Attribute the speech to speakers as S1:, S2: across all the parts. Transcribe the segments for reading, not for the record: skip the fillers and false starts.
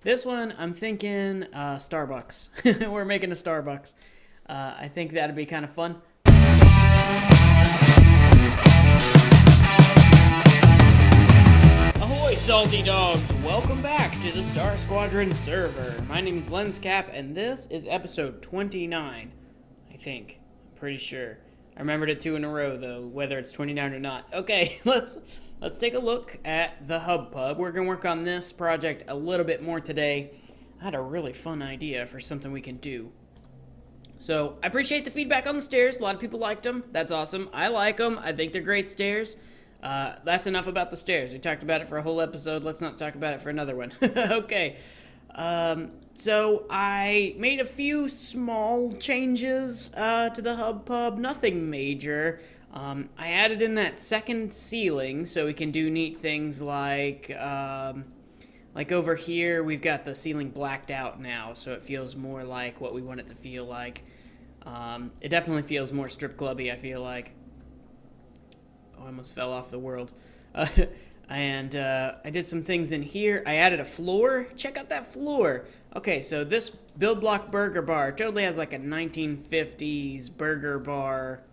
S1: This one, I'm thinking Starbucks. We're making a Starbucks. I think that'd be kind of fun. Ahoy, salty dogs! Welcome back to the Star Squadron server. My name is Lenscap, and this is episode 29. I think. I'm pretty sure. I remembered it 2 in a row, though, whether it's 29 or not. Okay, let's take a look at the hub pub. We're going to work on this project a little bit more today. I had a really fun idea for something we can do. So, I appreciate the feedback on the stairs. A lot of people liked them. That's awesome. I like them. I think they're great stairs. That's enough about the stairs. We talked about it for a whole episode. Let's not talk about it for another one. Okay. So I made a few small changes to the hub pub. Nothing major. I added in that second ceiling so we can do neat things like over here we've got the ceiling blacked out now, so it feels more like what we want it to feel like. It definitely feels more strip clubby, I feel like. Oh, I almost fell off the world. And I did some things in here. I added a floor. Check out that floor. Okay, so this build block burger bar totally has like a 1950s burger bar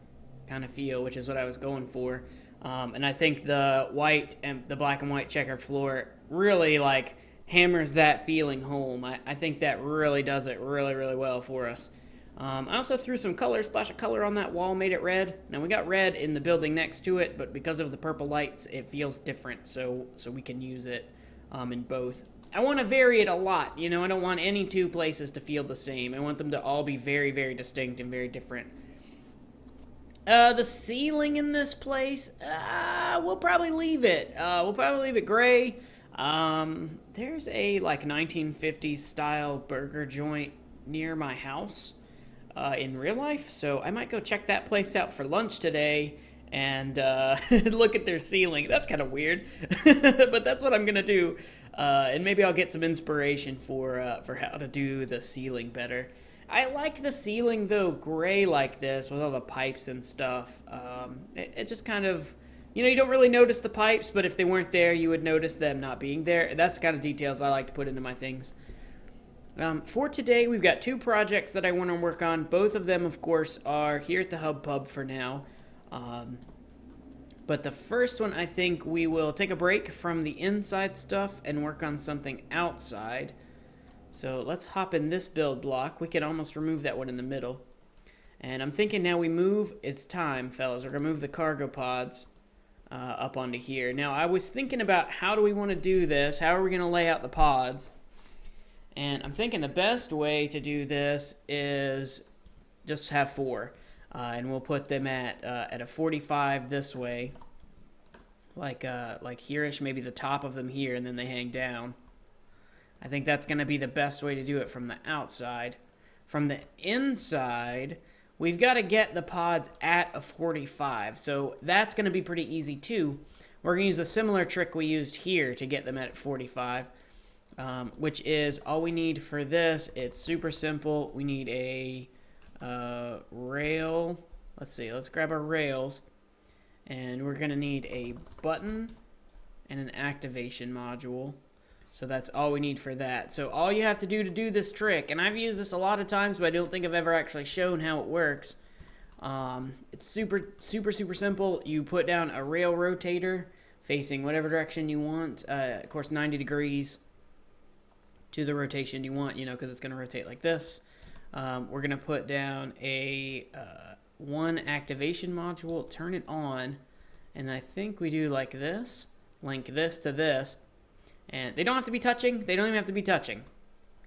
S1: kind of feel, which is what I was going for. And I think the white and the black and white checkered floor really like hammers that feeling home. I think that really does it really, really well for us. I also threw some color, splash of color on that wall, made it red. Now we got red in the building next to it, but because of the purple lights, it feels different, so we can use it in both. I want to vary it a lot, you know, I don't want any two places to feel the same. I want them to all be very, very distinct and very different. The ceiling in this place, we'll probably leave it. We'll probably leave it gray. There's a, like, 1950s style burger joint near my house. In real life, so I might go check that place out for lunch today and look at their ceiling. That's kind of weird, but that's what I'm gonna do, and maybe I'll get some inspiration for how to do the ceiling better. I like the ceiling though gray like this with all the pipes and stuff. It just kind of, you know, you don't really notice the pipes, but if they weren't there, you would notice them not being there. That's the kind of details I like to put into my things. For today, we've got two projects that I want to work on. Both of them, of course, are here at the Hub Pub for now. But the first one, I think we will take a break from the inside stuff and work on something outside. So let's hop in this build block. We can almost remove that one in the middle. And I'm thinking now we move, it's time, fellas. We're going to move the cargo pods up onto here. Now, I was thinking about how do we want to do this? How are we going to lay out the pods? And I'm thinking the best way to do this is just have 4. And we'll put them at a 45 this way. Like here-ish, maybe the top of them here, and then they hang down. I think that's going to be the best way to do it from the outside. From the inside, we've got to get the pods at a 45. So that's going to be pretty easy too. We're going to use a similar trick we used here to get them at 45. Which is all we need for this. It's super simple. We need a rail. Let's see. Let's grab our rails. And we're going to need a button and an activation module. So that's all we need for that. So all you have to do this trick, and I've used this a lot of times, but I don't think I've ever actually shown how it works. It's super, super, super simple. You put down a rail rotator facing whatever direction you want. Of course, 90 degrees. To the rotation you want, you know, because it's going to rotate like this. We're going to put down a one activation module, turn it on, and I think we do like this. Link this to this, and they don't have to be touching. They don't even have to be touching.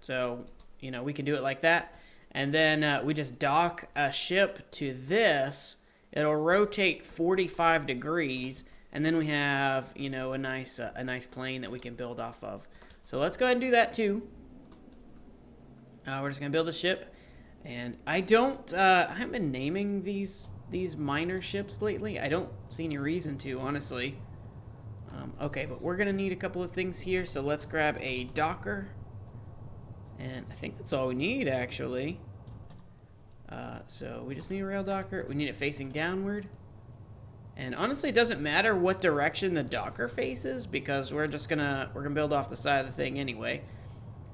S1: So, you know, we can do it like that. And then we just dock a ship to this. It'll rotate 45 degrees, and then we have, you know, a nice plane that we can build off of. So let's go ahead and do that too. We're just gonna build a ship, and I haven't been naming these minor ships lately. I don't see any reason to, honestly. Okay, but we're gonna need a couple of things here. So let's grab a docker, and I think that's all we need actually. So we just need a rail docker. We need it facing downward. And honestly, it doesn't matter what direction the docker faces because we're gonna build off the side of the thing anyway.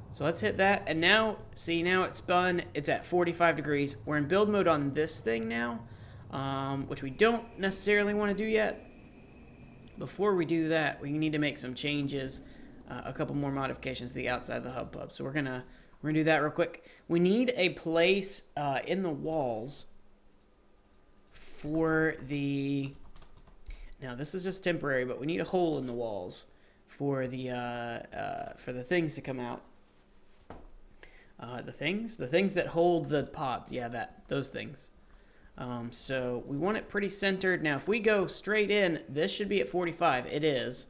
S1: So let's hit that. And now, see, now it's spun. It's at 45 degrees. We're in build mode on this thing now, which we don't necessarily want to do yet. Before we do that, we need to make some changes, a couple more modifications to the outside of the hub pub. So we're gonna do that real quick. We need a place in the walls for the. Now this is just temporary, but we need a hole in the walls for the things to come out. The things that hold the pods. Yeah, those things. So we want it pretty centered. Now, if we go straight in, this should be at 45. It is.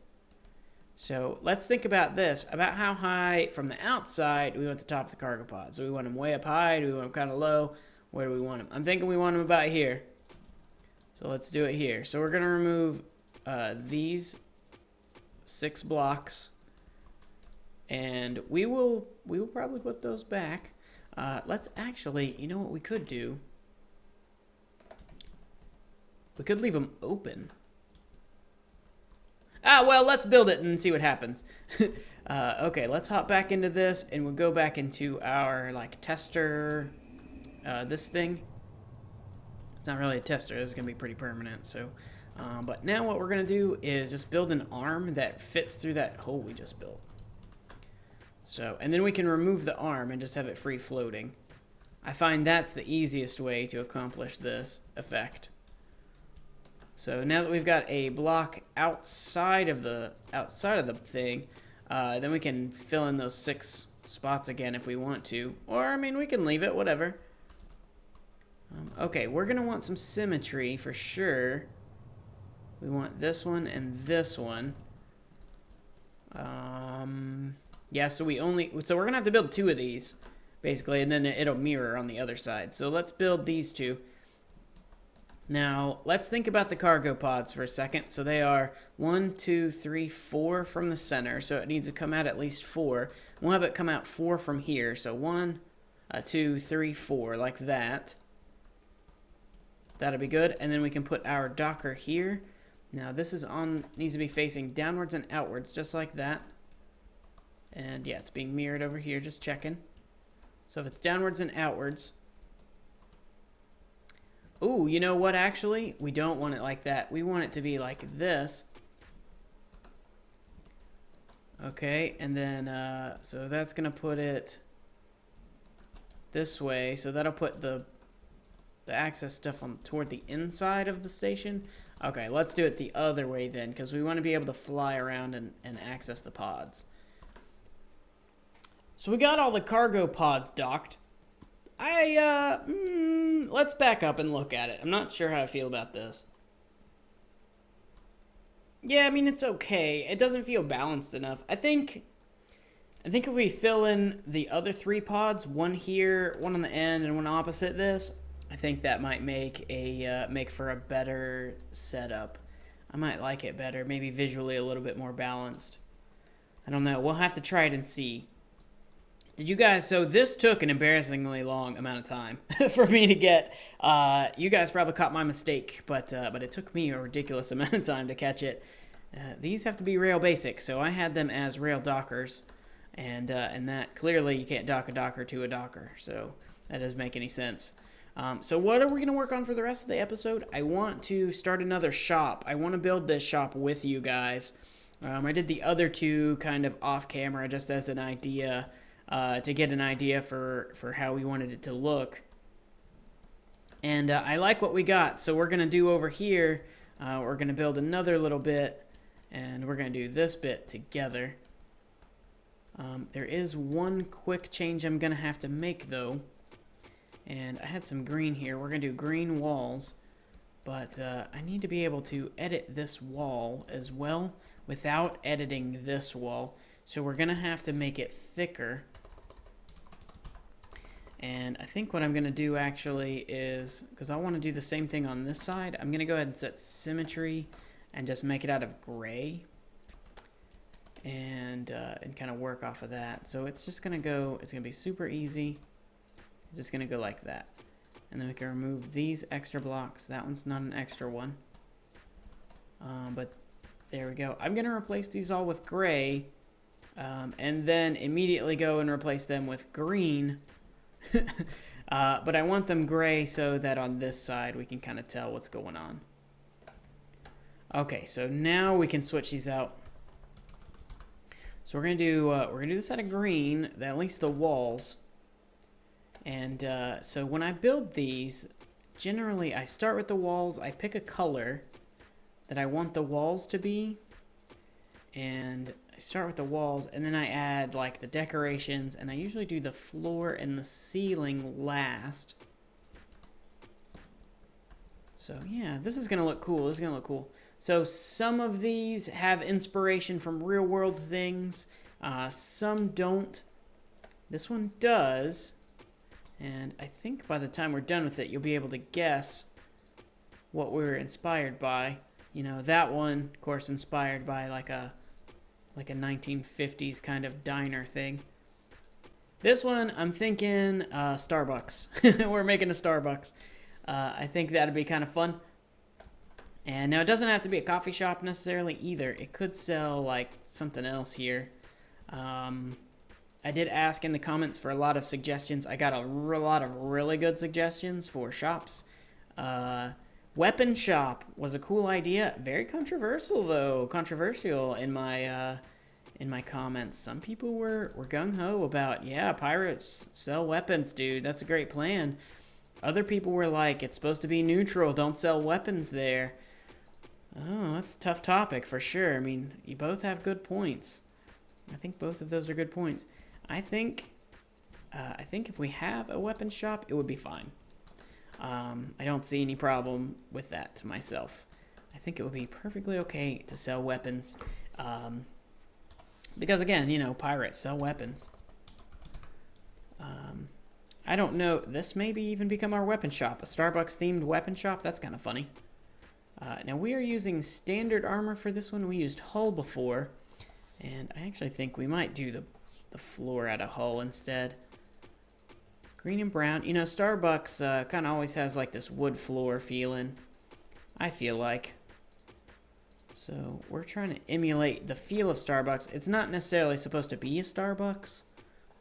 S1: So let's think about this, about how high from the outside we want the top of the cargo pod. So we want them way up high. Do we want them kind of low? Where do we want them? I'm thinking we want them about here. So let's do it here. So we're going to remove these 6 blocks. And we will probably put those back. Let's actually, you know what we could do? We could leave them open. Well, let's build it and see what happens. Okay, let's hop back into this, and we'll go back into our, like, tester, this thing. It's not really a tester. This is going to be pretty permanent, so. But now what we're going to do is just build an arm that fits through that hole we just built. So, and then we can remove the arm and just have it free floating. I find that's the easiest way to accomplish this effect. So now that we've got a block outside of the thing, then we can fill in those 6 spots again if we want to. Or, I mean, we can leave it, whatever. Okay, we're going to want some symmetry for sure. We want this one and this one. Yeah, so we're going to have to build 2 of these, basically, and then it'll mirror on the other side. So let's build these 2. Now, let's think about the cargo pods for a second. So they are 1, 2, 3, 4 from the center. So it needs to come out at least 4. We'll have it come out 4 from here. So 1, 2, 3, 4, like that. That'll be good. And then we can put our docker here. Now this is needs to be facing downwards and outwards, just like that. And yeah, it's being mirrored over here, just checking. So if it's downwards and outwards. Ooh, you know what, actually? We don't want it like that. We want it to be like this. Okay, and then, so that's going to put it this way. So that'll put the access stuff on toward the inside of the station. Okay, let's do it the other way then, because we want to be able to fly around and access the pods. So we got all the cargo pods docked. Let's back up and look at it. I'm not sure how I feel about this. Yeah, I mean, it's okay. It doesn't feel balanced enough. I think if we fill in the other 3 pods, one here, one on the end, and one opposite this, I think that might make for a better setup. I might like it better, maybe visually a little bit more balanced. I don't know. We'll have to try it and see. Did you guys, so this took an embarrassingly long amount of time for me to get. You guys probably caught my mistake, but it took me a ridiculous amount of time to catch it. These have to be rail basic, so I had them as rail dockers, and that clearly you can't dock a docker to a docker, so that doesn't make any sense. So what are we going to work on for the rest of the episode? I want to start another shop. I want to build this shop with you guys. I did the other 2 kind of off camera just as an idea. To get an idea for how we wanted it to look. And I like what we got. So we're going to do over here, we're going to build another little bit, and we're going to do this bit together. There is one quick change I'm going to have to make, though. And I had some green here. We're going to do green walls. But I need to be able to edit this wall as well without editing this wall. So we're going to have to make it thicker. And I think what I'm going to do actually is, because I want to do the same thing on this side, I'm going to go ahead and set symmetry and just make it out of gray. And kind of work off of that. So it's just going to go, it's going to be super easy. It's just going to go like that. And then we can remove these extra blocks. That one's not an extra one. But there we go. I'm going to replace these all with gray. and then immediately go and replace them with green. But I want them gray so that on this side we can kind of tell what's going on. Okay, so now we can switch these out. So we're gonna do this out of green, at least the walls. And so when I build these, generally I start with the walls. I pick a color that I want the walls to be, and I start with the walls, and then I add like the decorations, and I usually do the floor and the ceiling last. So yeah, this is gonna look cool. This is gonna look cool. So some of these have inspiration from real world things. Some don't. This one does. And I think by the time we're done with it, you'll be able to guess what we were inspired by. You know, that one, of course, inspired by like a 1950s kind of diner thing. This one, I'm thinking Starbucks. We're making a Starbucks. I think that'd be kind of fun. And now it doesn't have to be a coffee shop necessarily either. It could sell like something else here. I did ask in the comments for a lot of suggestions. I got a lot of really good suggestions for shops. Weapon shop was a cool idea. Very controversial though. Controversial in my comments. Some people were gung-ho about, yeah, pirates sell weapons, dude. That's a great plan. Other people were like, it's supposed to be neutral. Don't sell weapons there. Oh, that's a tough topic for sure. I mean, you both have good points. I think both of those are good points. I think if we have a weapon shop, it would be fine. I don't see any problem with that to myself. I think it would be perfectly okay to sell weapons. Because again, you know, pirates sell weapons. I don't know. This maybe even become our weapon shop. A Starbucks themed weapon shop. That's kind of funny. Now we are using standard armor for this one. We used hull before. And I actually think we might do the floor out of hull instead. Green and brown. You know, Starbucks kind of always has like this wood floor feeling, I feel like. So we're trying to emulate the feel of Starbucks. It's not necessarily supposed to be a Starbucks.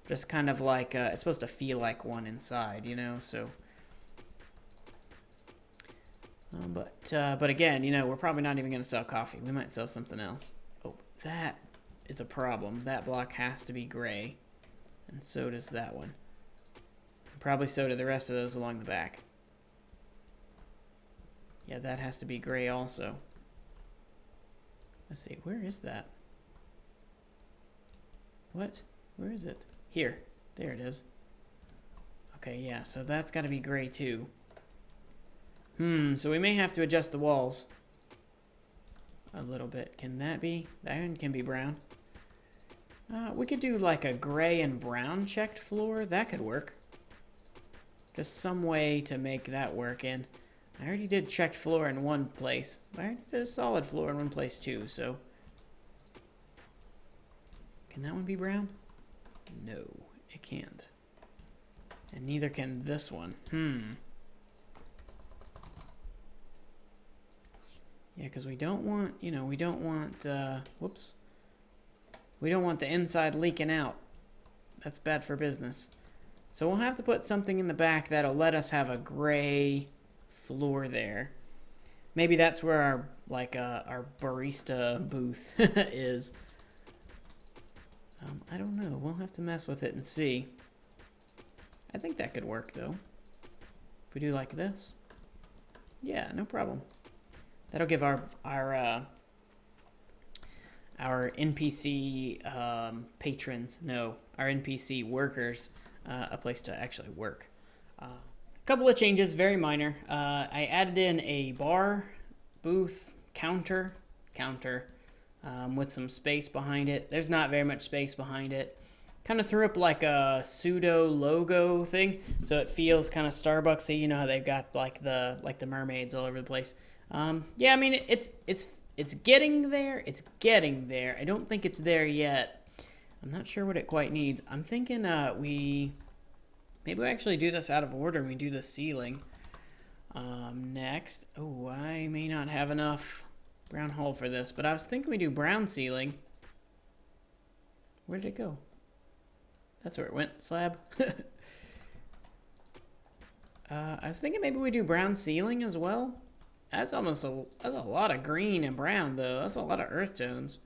S1: Just kind of like, it's supposed to feel like one inside, you know, so. But again, you know, we're probably not even going to sell coffee. We might sell something else. Oh, that is a problem. That block has to be gray. And so does that one. And probably so do the rest of those along the back. Yeah, that has to be gray also. Let's see, where is that? What? Where is it? Here. There it is. Okay, yeah, so that's got to be gray too. So we may have to adjust the walls a little bit. Can that be? That one can be brown. We could do like a gray and brown checked floor. That could work. Just some way to make that work. And I already did checked floor in one place. I already did a solid floor in one place too, so. Can that one be brown? No, it can't. And neither can this one. Yeah, because we don't want, you know, we don't want, whoops. We don't want the inside leaking out. That's bad for business. So we'll have to put something in the back that'll let us have a gray floor there. Maybe that's where our, like, our barista booth is. I don't know. We'll have to mess with it and see. I think that could work, though. If we do like this. Yeah, no problem. That'll give our NPC patrons, no, our NPC workers, a place to actually work. A couple of changes, very minor. I added in a bar, booth, counter, with some space behind it. There's not very much space behind it. Kind of threw up like a pseudo logo thing, so it feels kind of Starbucksy. You know how they've got like the mermaids all over the place. Yeah, I mean it's getting there. It's getting there. I don't think it's there yet. I'm not sure what it quite needs. I'm thinking maybe we actually do this out of order and we do the ceiling next. Oh, I may not have enough brown hull for this, but I was thinking we do brown ceiling. Where did it go? That's where it went. Slab. I was thinking maybe we do brown ceiling as well. That's almost that's a lot of green and brown though. That's a lot of earth tones.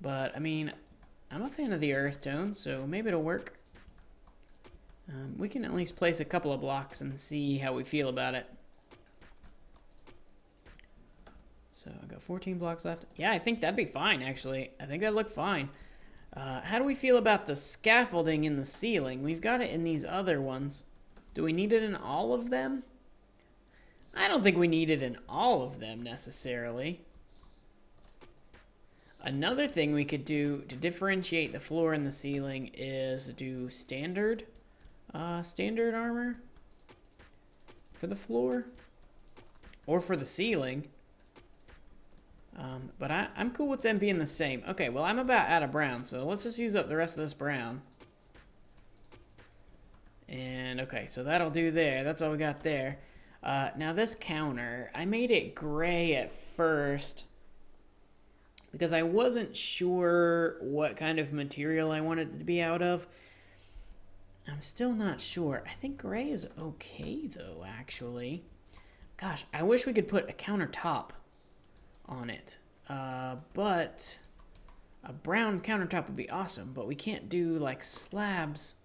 S1: But I mean, I'm a fan of the earth tones, so maybe it'll work. We can at least place a couple of blocks and see how we feel about it. So I got 14 blocks left. Yeah, I think that'd be fine, actually. I think that'd look fine. How do we feel about the scaffolding in the ceiling? We've got it in these other ones. Do we need it in all of them? I don't think we need it in all of them, necessarily. Another thing we could do to differentiate the floor and the ceiling is do standard armor for the floor or for the ceiling. But I'm cool with them being the same. Okay, well, I'm about out of brown, so let's just use up the rest of this brown. And, okay, so that'll do there. That's all we got there. Now, this counter, I made it gray at first because I wasn't sure what kind of material I wanted it to be out of. I'm still not sure. I think gray is okay, though, actually. Gosh, I wish we could put a countertop on it. But a brown countertop would be awesome, but we can't do, like, slabs.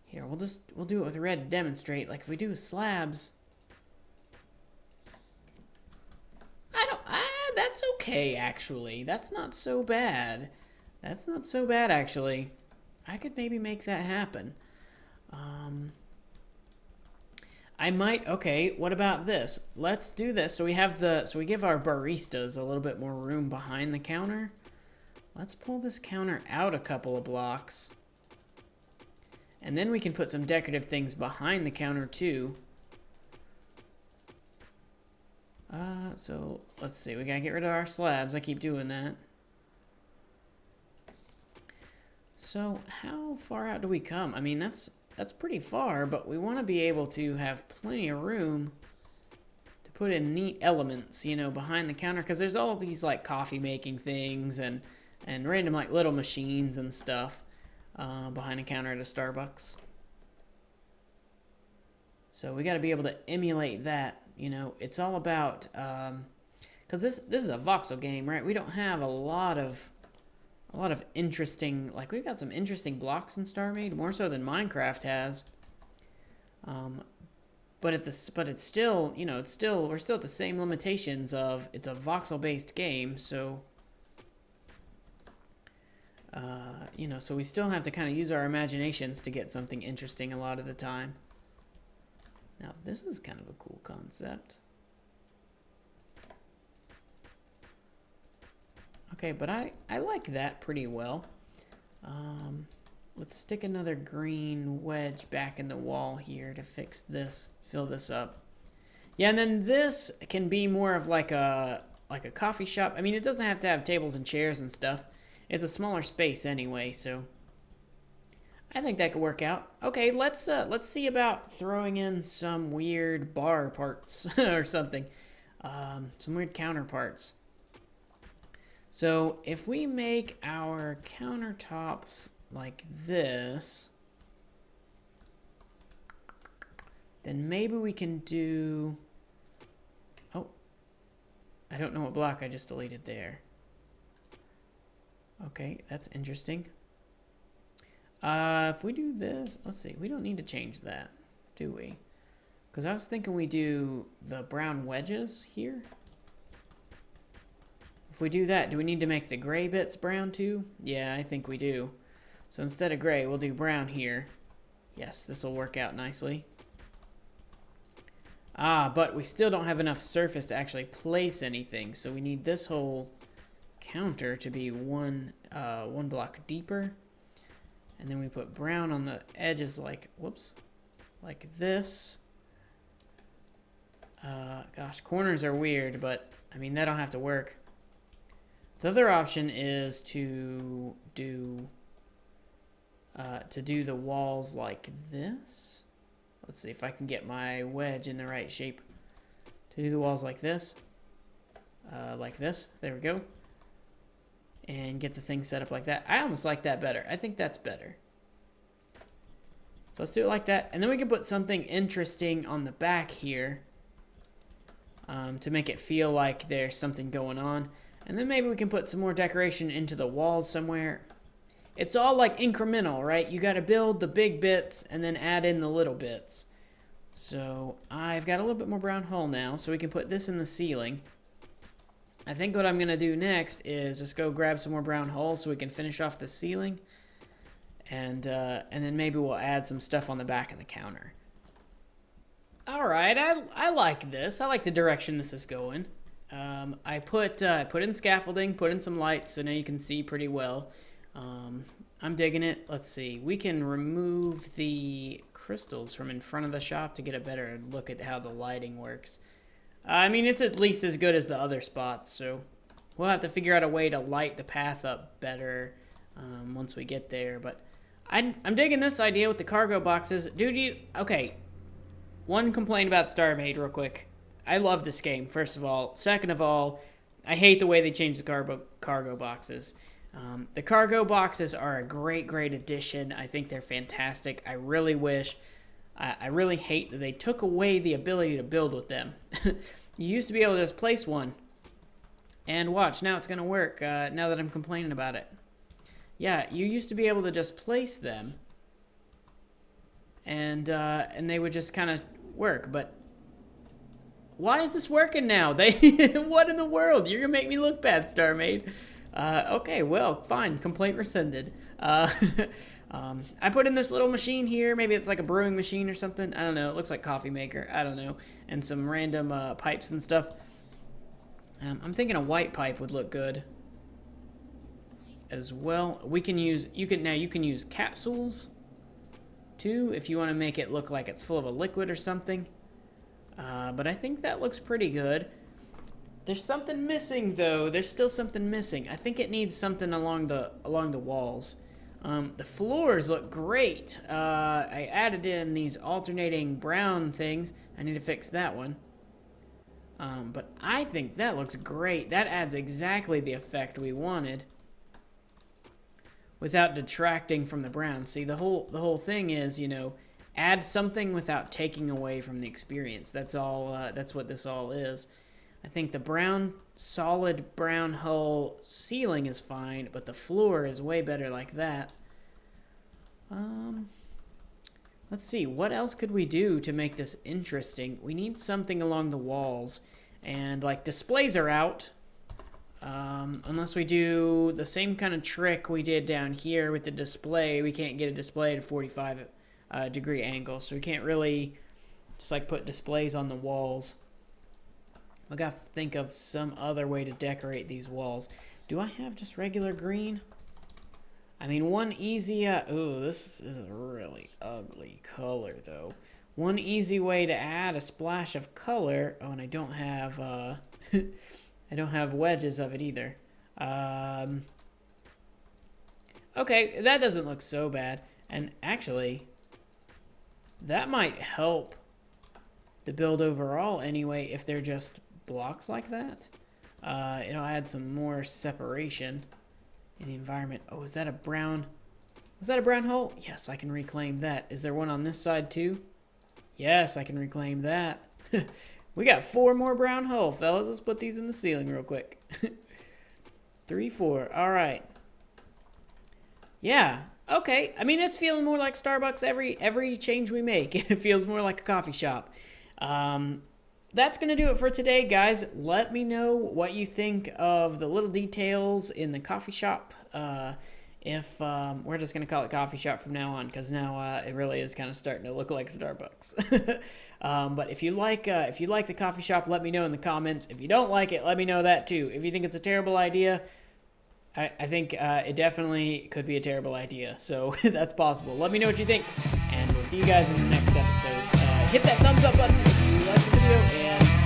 S1: Here, we'll do it with red to demonstrate. Like, if we do slabs... that's okay, actually. That's not so bad. That's not so bad, actually. I could maybe make that happen. I might... Okay, what about this? Let's do this. So we give our baristas a little bit more room behind the counter. Let's pull this counter out a couple of blocks. And then we can put some decorative things behind the counter, too. So, let's see. We gotta get rid of our slabs. I keep doing that. So, how far out do we come? I mean, that's pretty far, but we want to be able to have plenty of room to put in neat elements, you know, behind the counter. Because there's all these, like, coffee-making things and random, like, little machines and stuff behind the counter at a Starbucks. So, we got to be able to emulate that. You know, it's all about, because this is a voxel game, right? We don't have a lot of interesting, like, we've got some interesting blocks in StarMade, more so than Minecraft has. But it's still, you know, we're still at the same limitations of it's a voxel-based game, so, you know, so we still have to kind of use our imaginations to get something interesting a lot of the time. Now, this is kind of a cool concept. Okay, but I like that pretty well. Let's stick another green wedge back in the wall here to fix this, fill this up. Yeah, and then this can be more of like a coffee shop. I mean, it doesn't have to have tables and chairs and stuff. It's a smaller space anyway, so I think that could work out. Okay, let's see about throwing in some weird bar parts or something. Some weird counterparts. So if we make our countertops like this, then maybe we can do... Oh, I don't know what block I just deleted there. Okay, that's interesting. If we do this, let's see, we don't need to change that, do we? Because I was thinking we do the brown wedges here. If we do that, do we need to make the gray bits brown too? Yeah, I think we do. So instead of gray, we'll do brown here. Yes, this will work out nicely. But we still don't have enough surface to actually place anything, so we need this whole counter to be one block deeper. And then we put brown on the edges like, whoops, like this. Gosh, corners are weird, but I mean, that'll have to work. The other option is to do the walls like this. Let's see if I can get my wedge in the right shape. To do the walls like this. Like this. There we go. and get the thing set up like that. I almost like that better. I think that's better. So let's do it like that. And then we can put something interesting on the back here to make it feel like there's something going on. And then maybe we can put some more decoration into the walls somewhere. It's all like incremental, right? You got to build the big bits and then add in the little bits. So I've got a little bit more brown hull now, so we can put this in the ceiling. I think what I'm going to do next is just go grab some more brown hull so we can finish off the ceiling. And then maybe we'll add some stuff on the back of the counter. All right, I like this. I like the direction this is going. I put in scaffolding, put in some lights, so now you can see pretty well. I'm digging it. Let's see. We can remove the crystals from in front of the shop to get a better look at how the lighting works. I mean, it's at least as good as the other spots, so we'll have to figure out a way to light the path up better once we get there. But I'm digging this idea with the cargo boxes. Dude, okay, one complaint about StarMade real quick. I love this game, first of all. Second of all, I hate the way they changed the cargo boxes. The cargo boxes are a great addition. I think they're fantastic. I really hate that they took away the ability to build with them. You used to be able to just place one. And watch, now it's going to work, now that I'm complaining about it. Yeah, you used to be able to just place them. And they would just kind of work, but why is this working now? What in the world? You're going to make me look bad, StarMade. Okay, well, fine. Complaint rescinded. I put in this little machine here. Maybe it's like a brewing machine or something. I don't know. It looks like coffee maker. I don't know. And some random pipes and stuff. I'm thinking a white pipe would look good as well. You can use capsules too if you want to make it look like it's full of a liquid or something. But I think that looks pretty good. There's something missing though. There's still something missing. I think it needs something along the walls. The floors look great. I added in these alternating brown things. I need to fix that one. But I think that looks great. That adds exactly the effect we wanted without detracting from the brown. See, the whole thing is, add something without taking away from the experience. That's all. That's what this all is. I think the solid brown hull ceiling is fine, but the floor is way better like that. Let's see, what else could we do to make this interesting? We need something along the walls, and like displays are out, unless we do the same kind of trick we did down here with the display. We can't get a display at a 45 degree angle, so we can't really just like put displays on the walls. I gotta think of some other way to decorate these walls. Do I have just regular green? I mean, one easy, ooh, this is a really ugly color though. One easy way to add a splash of color, oh, and I don't have, I don't have wedges of it either. Okay, that doesn't look so bad. And actually, that might help the build overall anyway if they're just blocks like that. It'll add some more separation in the environment. Oh, is that a brown? Was that a brown hole? Yes, I can reclaim that. Is there one on this side too? Yes, I can reclaim that. We got 4 more brown hole, fellas. Let's put these in the ceiling real quick. 3, 4. All right. Yeah. Okay. I mean, it's feeling more like Starbucks every change we make. It feels more like a coffee shop. That's going to do it for today, guys. Let me know what you think of the little details in the coffee shop. If we're just going to call it coffee shop from now on, because now it really is kind of starting to look like Starbucks. But if you like the coffee shop, let me know in the comments. If you don't like it, let me know that too. If you think it's a terrible idea, I think it definitely could be a terrible idea. So that's possible. Let me know what you think, and we'll see you guys in the next episode. Hit that thumbs up button if you liked the video, and